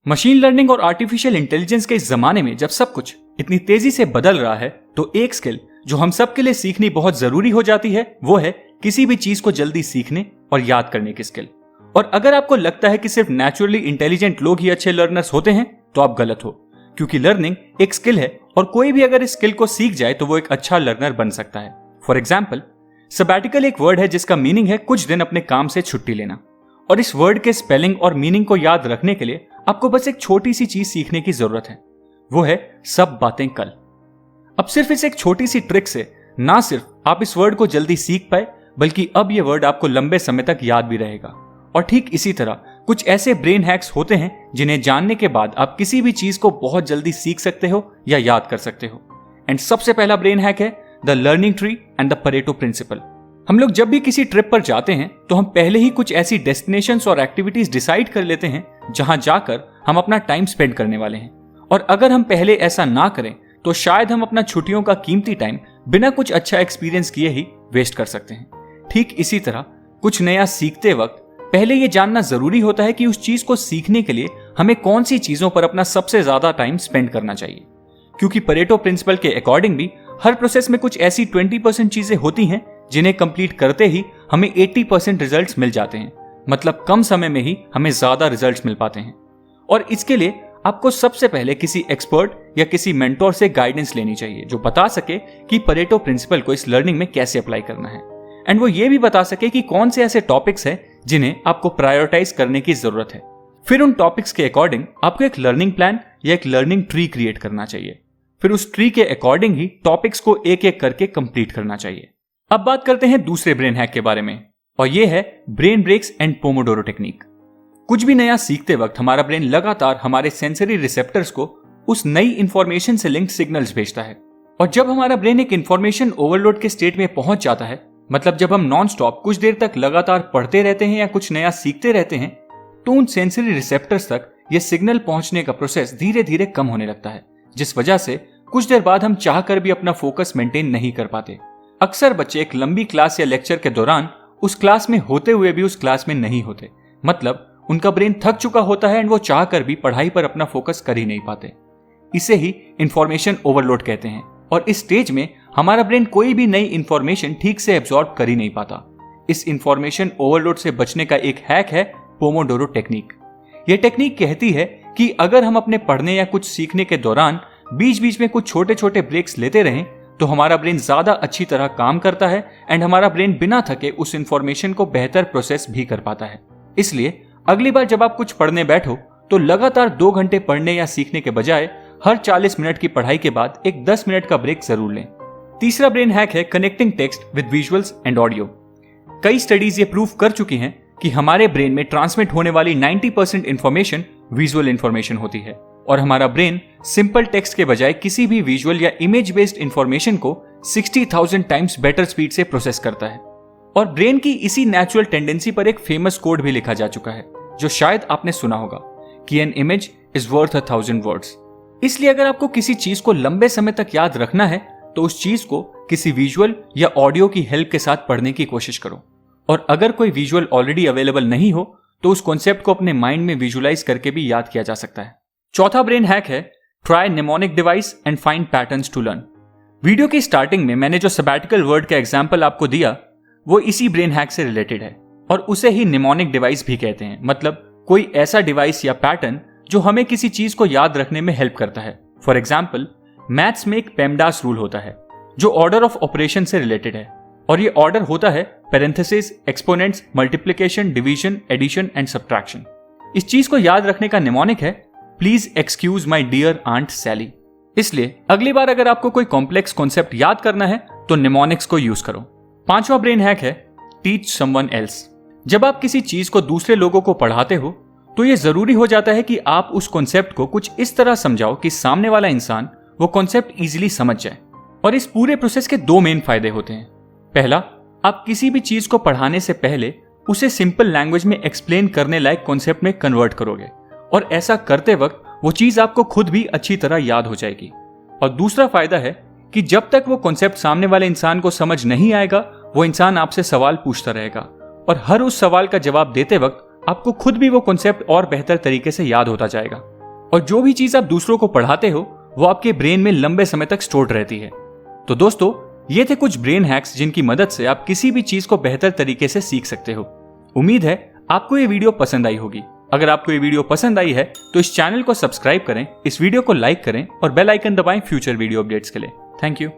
Machine learning और artificial intelligence के इस जमाने में जब सब कुछ इतनी तेजी से बदल रहा है, तो एक स्किल जो हम सब के लिए सीखनी बहुत जरूरी हो जाती है वो है किसी भी चीज को जल्दी सीखने और याद करने की स्किल। और अगर आपको लगता है कि सिर्फ नेचुरली इंटेलिजेंट लोग ही अच्छे लर्नर्स होते हैं तो आप गलत हो, क्योंकि लर्निंग एक स्किल है और कोई भी अगर इस स्किल को सीख जाए तो वो एक अच्छा लर्नर बन सकता है। फॉर एग्जाम्पल, सबैटिकल एक वर्ड है जिसका मीनिंग है कुछ दिन अपने काम से छुट्टी लेना। और इस वर्ड के स्पेलिंग और मीनिंग को याद रखने के लिए आपको बस एक छोटी सी चीज सीखने की जरूरत है, वो है सब बातें कल। अब सिर्फ इस एक छोटी सी ट्रिक से ना सिर्फ आप इस वर्ड को जल्दी सीख पाए, बल्कि अब ये वर्ड आपको लंबे समय तक याद भी रहेगा। और ठीक इसी तरह कुछ ऐसे ब्रेन हैक्स होते हैं जिन्हें जानने के बाद आप किसी भी चीज को बहुत जल्दी सीख सकते हो या याद कर सकते हो। एंड सबसे पहला ब्रेन हैक है the learning tree and the Pareto principle. हम लोग जब भी किसी ट्रिप पर जाते हैं तो हम पहले ही कुछ ऐसी डेस्टिनेशंस और एक्टिविटीज डिसाइड कर लेते हैं जहां जाकर हम अपना टाइम स्पेंड करने वाले हैं। और अगर हम पहले ऐसा ना करें तो शायद हम अपना छुट्टियों का कीमती टाइम बिना कुछ अच्छा एक्सपीरियंस किए ही वेस्ट कर सकते हैं। ठीक इसी तरह कुछ नया सीखते वक्त पहले ये जानना जरूरी होता है कि उस चीज को सीखने के लिए हमें कौन सी चीजों पर अपना सबसे ज्यादा टाइम स्पेंड करना चाहिए, क्योंकि परेटो प्रिंसिपल के अकॉर्डिंग भी हर प्रोसेस में कुछ ऐसी 20% चीजें होती हैं जिन्हें कंप्लीट करते ही हमें 80% रिजल्ट्स मिल जाते हैं। मतलब कम समय में ही हमें ज्यादा रिजल्ट्स मिल पाते हैं। और इसके लिए आपको सबसे पहले किसी एक्सपर्ट या किसी मेंटोर से गाइडेंस लेनी चाहिए जो बता सके कि परेटो प्रिंसिपल को इस लर्निंग में कैसे अप्लाई करना है। एंड वो ये भी बता सके कि कौन से ऐसे टॉपिक्स हैं जिन्हें आपको प्रायोरिटाइज करने की जरूरत है। फिर उन टॉपिक्स के अकॉर्डिंग आपको एक लर्निंग प्लान या एक लर्निंग ट्री क्रिएट करना चाहिए। फिर उस ट्री के अकॉर्डिंग ही टॉपिक्स को एक एक करके कंप्लीट करना चाहिए। अब बात करते हैं दूसरे ब्रेन हैक के बारे में, और यह है brain breaks and pomodoro technique. कुछ भी नया सीखते वक्त हमारा ब्रेन लगातार हमारे सेंसरी रिसेप्टर्स को उस नई इंफॉर्मेशन से लिंक्ड सिग्नल्स भेजता है। और जब हमारा ब्रेन एक इंफॉर्मेशन ओवरलोड के स्टेट में पहुंच जाता है, मतलब जब हम नॉन स्टॉप कुछ देर तक लगातार पढ़ते रहते हैं या कुछ नया सीखते रहते हैं, तो उन सेंसरी रिसेप्टर्स तक यह सिग्नल पहुंचने का प्रोसेस धीरे धीरे कम होने लगता है, जिस वजह से कुछ देर बाद हम चाहकर भी अपना फोकस मेंटेन नहीं कर पाते। अक्सर बच्चे एक लंबी क्लास या लेक्चर के दौरान उस क्लास में होते हुए भी उस क्लास में नहीं होते, मतलब उनका ब्रेन थक चुका होता है एंड वो चाहकर भी पढ़ाई पर अपना फोकस कर ही नहीं पाते। इसे ही इंफॉर्मेशन ओवरलोड कहते हैं। और इस स्टेज में हमारा ब्रेन कोई भी नई इंफॉर्मेशन ठीक से एब्जॉर्ब कर ही नहीं पाता। इस इंफॉर्मेशन ओवरलोड से बचने का एक हैक है पोमोडोरो टेक्निक। यह टेक्निक कहती है कि अगर हम अपने पढ़ने या कुछ सीखने के दौरान बीच बीच में कुछ छोटे छोटे ब्रेक्स लेते रहें तो हमारा ब्रेन ज्यादा अच्छी तरह काम करता है एंड हमारा ब्रेन बिना थके उस इंफॉर्मेशन को बेहतर प्रोसेस भी कर पाता है। इसलिए अगली बार जब आप कुछ पढ़ने बैठो तो लगातार 2 घंटे पढ़ने या सीखने के बजाय हर 40 मिनट की पढ़ाई के बाद एक 10 मिनट का ब्रेक जरूर लें। तीसरा ब्रेन हैक है connecting text with visuals and audio. कई स्टडीज ये प्रूव कर चुकी हैं कि हमारे ब्रेन में ट्रांसमिट होने वाली 90% इंफॉर्मेशन विजुअल इंफॉर्मेशन होती है, और हमारा ब्रेन सिंपल टेक्स्ट के बजाय किसी भी विजुअल या इमेज बेस्ड इंफॉर्मेशन को 60,000 टाइम्स बेटर स्पीड से प्रोसेस करता है। और ब्रेन की इसी नेचुरल टेंडेंसी पर एक फेमस कोड भी लिखा जा चुका है जो शायद आपने सुना होगा कि an image is worth 1,000 words. इसलिए अगर आपको किसी चीज को लंबे समय तक याद रखना है तो उस चीज को किसी विजुअल या ऑडियो की हेल्प के साथ पढ़ने की कोशिश करो। और अगर कोई विजुअल ऑलरेडी अवेलेबल नहीं हो तो उस कॉन्सेप्ट को अपने माइंड में विजुअलाइज करके भी याद किया जा सकता है। चौथा ब्रेन हैक है try mnemonic device and find patterns to learn. Video की स्टार्टिंग में मैंने जो सबैटिकल वर्ड का एग्जाम्पल आपको दिया वो इसी ब्रेन हैक से रिलेटेड है, और उसे ही निमोनिक डिवाइस भी कहते हैं। मतलब कोई ऐसा डिवाइस या पैटर्न जो हमें किसी चीज को याद रखने में हेल्प करता है। फॉर एग्जाम्पल, मैथ्स में एक पेमडास रूल होता है जो ऑर्डर ऑफ ऑपरेशन से रिलेटेड है, और ये ऑर्डर होता है parenthesis, exponents, multiplication, division, addition and subtraction. इस चीज को याद रखने का निमोनिक है please excuse my dear aunt Sally. इसलिए अगली बार अगर आपको कोई कॉम्प्लेक्स कॉन्सेप्ट याद करना है तो निमोनिक्स को यूज करो। पांचवा ब्रेन हैक है टीच समवन एल्स। जब आप किसी चीज को दूसरे लोगों को पढ़ाते हो तो यह जरूरी हो जाता है कि आप उस कॉन्सेप्ट को कुछ इस तरह समझाओ कि सामने वाला इंसान वो कॉन्सेप्ट इजीली समझ जाए। और इस पूरे प्रोसेस के 2 मेन फायदे होते हैं। पहला, आप किसी भी चीज को पढ़ाने से पहले उसे सिंपल लैंग्वेज में एक्सप्लेन करने लायक कॉन्सेप्ट में कन्वर्ट करोगे, और ऐसा करते वक्त वो चीज आपको खुद भी अच्छी तरह याद हो जाएगी। और दूसरा फायदा है कि जब तक वो कॉन्सेप्ट सामने वाले इंसान को समझ नहीं आएगा वो इंसान आपसे सवाल पूछता रहेगा, और हर उस सवाल का जवाब देते वक्त आपको खुद भी वो कॉन्सेप्ट और बेहतर तरीके से याद होता जाएगा। और जो भी चीज आप दूसरों को पढ़ाते हो वो आपके ब्रेन में लंबे समय तक स्टोर्ड रहती है। तो दोस्तों, ये थे कुछ ब्रेन हैक्स जिनकी मदद से आप किसी भी चीज को बेहतर तरीके से सीख सकते हो। उम्मीद है आपको ये वीडियो पसंद आई होगी। अगर आपको ये वीडियो पसंद आई है तो इस चैनल को सब्सक्राइब करें, इस वीडियो को लाइक करें और बेल आइकन दबाएं फ्यूचर वीडियो अपडेट्स के लिए। Thank you.